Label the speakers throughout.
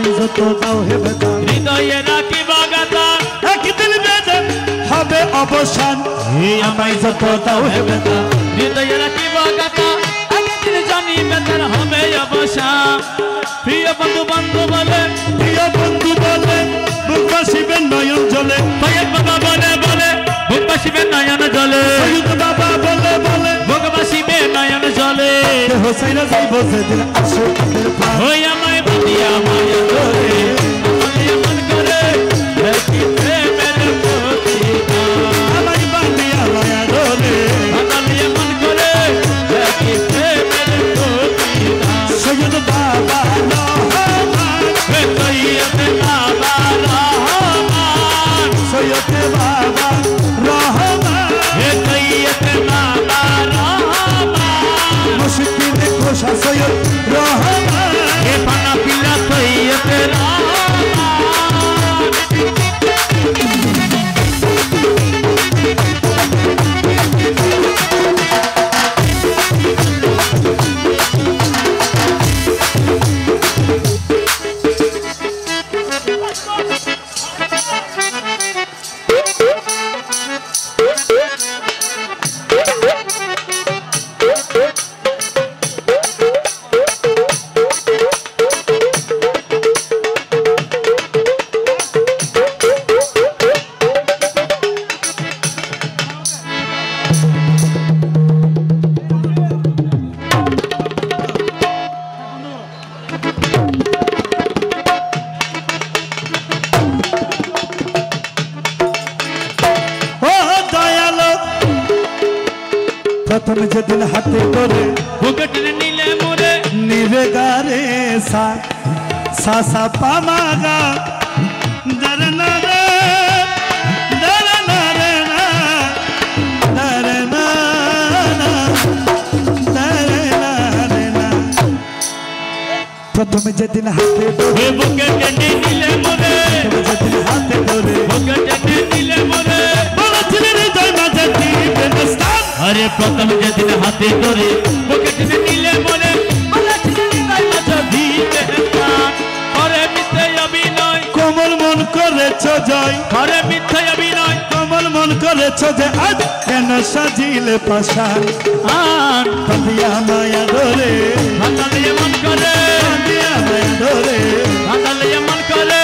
Speaker 1: আমায় যত দাও হে বেদা
Speaker 2: হৃদয়ে রাখি বাগাতা
Speaker 1: একদিন বেদে হবে অবসান আমায় যত দাও হে বেদা
Speaker 2: হৃদয়ে রাখি বাগাতা একদিন জানি বেতার হবে অবসান প্রিয় বন্ধু বলে
Speaker 1: বুক বাসিবে নয়ন জলে
Speaker 2: সৈয়দ বাবা বলে বুক বাসিবে নয়ন জলে
Speaker 1: সৈয়দ বাবা বলে
Speaker 2: বুক বাসিবে নয়ন জলে
Speaker 1: হোসাইনা যাইব সেদিন আসো তাদের প্রাণ
Speaker 2: ওই আমায় বাঁধিয়া মায়া করে আমায় মন করে দেখি প্রেমের প্রতিদান
Speaker 1: আমায় বাঁধিয়া মায়া ধরে
Speaker 2: আমায় মন করে দেখি প্রেমের প্রতিদান
Speaker 1: সৈয়দ বাবা রহমান
Speaker 2: সৈয়দ বাবা রহমান
Speaker 1: সৈয়দ বাবা রহমান
Speaker 2: সৈয়দ বাবা রহমান
Speaker 1: মুশকিলে খোসা সৈয়দ রহমান
Speaker 2: এ পানা পিলা সৈয়দ রহমান
Speaker 1: প্রথম যেদিন হাতে করে
Speaker 2: বুকেট নিলে মোরে
Speaker 1: নিবে গারে সা সা পামাগা দর না রে দর না রে না দর না না দর না রে না প্রথম যেদিন হাতে করে
Speaker 2: বুকেট নিলে মোরে
Speaker 1: যেদিন হাতে করে
Speaker 2: বুকেট নিলে মোরে
Speaker 1: বলছিলেন হৃদয় মাঝে দিবে না স্থান
Speaker 2: আরে প্রথম যেদিন হাতে ধরে বুকেট নিলে মোরে বলেছিলেন হৃদয় মাঝে দিবে স্থান করে মিথ্যে অভিনয়
Speaker 1: কোমল মন করেছ জয়
Speaker 2: করে মিথ্যে অভিনয়
Speaker 1: কোমল মন করেছ যে আজ কেন সাজিলে পাশান
Speaker 2: আন
Speaker 1: বাঁধিয়া মায়া ধরে
Speaker 2: ভাঙালিয়ে মন করে
Speaker 1: বাঁধিয়া মায়া ধরে
Speaker 2: ভাঙালিয়ে মন করে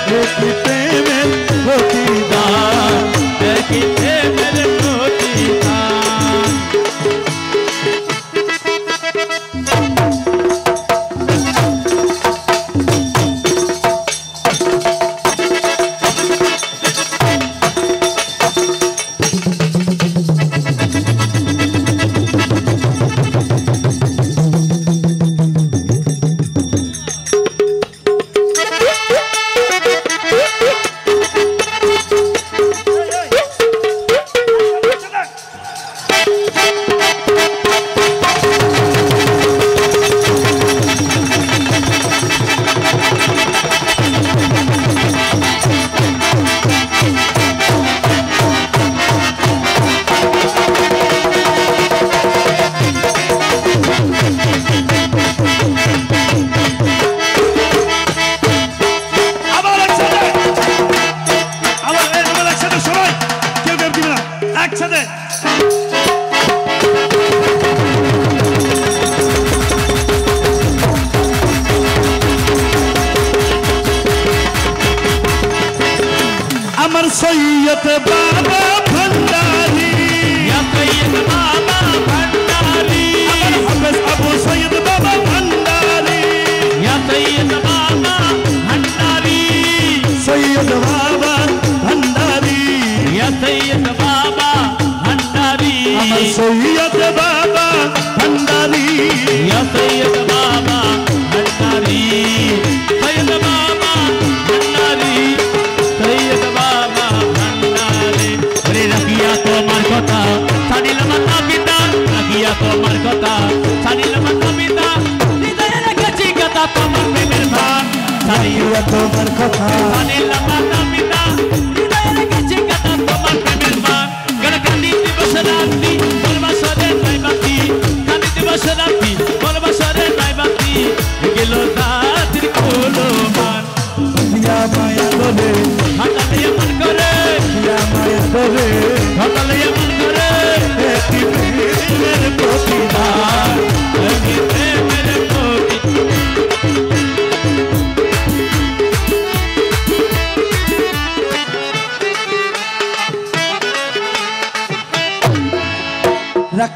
Speaker 1: দেখি প্রেমের প্রতিদান
Speaker 2: দেখি প্রেমের প্রতিদান
Speaker 1: আমার সৈয়দ বাবা ভান্ডারি
Speaker 2: সৈয়দ বাবা ভান্ডারি
Speaker 1: আমার হাফেজ আবু সৈয়দ বাবা ভান্ডারি
Speaker 2: সৈয়দ বাবা ভান্ডারি
Speaker 1: সৈয়দ বাবা ভান্ডারি
Speaker 2: সৈয়দ বাবা ভান্ডারি
Speaker 1: আমার সৈয়দ বাবা ভান্ডারি
Speaker 2: সৈয়দ বাবা ভান্ডারি সৈয়দ বাবা ভান্ডারি সৈয়দ বাবা ভান্ডারি রে রাখিয়া তোমার কথা ছাড়িলাম মাতা পিতা রাখিয়া তোমার কথা ছাড়িলাম মাতা পিতা হৃদয়ে রেখেছি কথা তোমার প্রেমের ভাব ছাড়িয়া
Speaker 1: তোমার কথা
Speaker 2: ছাড়িলাম মাতা পিতা হৃদয়ে রেখেছি কথা তোমার প্রেমের ভাব গড় কান্দি দিবস রাত্রি বলবাসরে নাই বাতি কান্দি দিবস রাত্রি বলবাসরে নাই বাতি গেল রাত্রি কোলো মান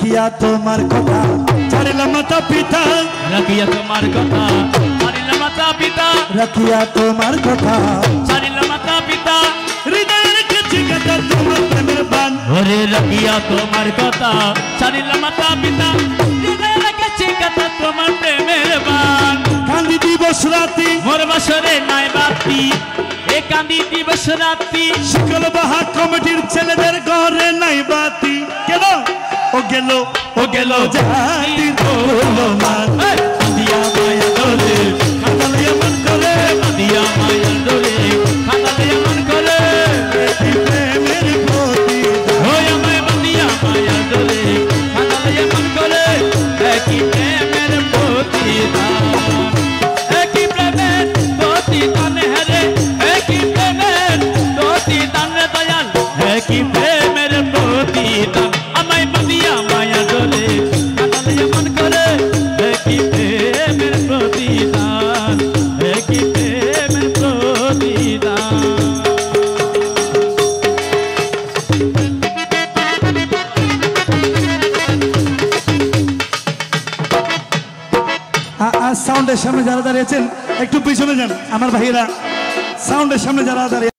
Speaker 1: রাখিয়া তোমার কথা ছাড়িলাম মাতা পিতা
Speaker 2: রাখিয়া তোমার কথা ছাড়িলাম মাতা পিতা
Speaker 1: রাখিয়া তোমার কথা
Speaker 2: ছাড়িলাম মাতা পিতা
Speaker 1: হৃদয়ের কাছে গাথা তোমার প্রেমের বান
Speaker 2: ওরে রাখিয়া তোমার কথা ছাড়িলাম মাতা পিতা হৃদয়ের কাছে গাথা তোমার প্রেমের বান
Speaker 1: কান্দি দিবস রাতি
Speaker 2: মোর বাসরে নাই বাতি এ কান্দি দিবস রাতি
Speaker 1: সকল বাহা কমিটির ছেলেদের ঘরে নাই বাতি কেন ও গেল জাতি হলো মান
Speaker 2: এই!
Speaker 1: দিয়া মায়া দোলে কাঁদালে এমন করে
Speaker 2: দিয়া মায়ার ডোরে খাতালে এমন করে
Speaker 1: এই প্রেমের প্রতিদান
Speaker 2: ওই আমায় বাঁধিয়া মায়ার ডোরে খাতালে এমন করে একই প্রেমের প্রতিদান একই প্রেমের প্রতিদান হেরে একই প্রেমের প্রতিদান রে দয়াল একই প্রেমের প্রতিদান আমায় বাঁধিয়া মায়ার ডোরে খাতালে এমন করে একই প্রেমের প্রতিদান একই প্রেমের প্রতিদান
Speaker 1: সাউন্ডের সামনে যারা দাঁড়িয়েছেন একটু পিছনে যান আমার ভাইয়েরা সাউন্ডের সামনে যারা দাঁড়িয়ে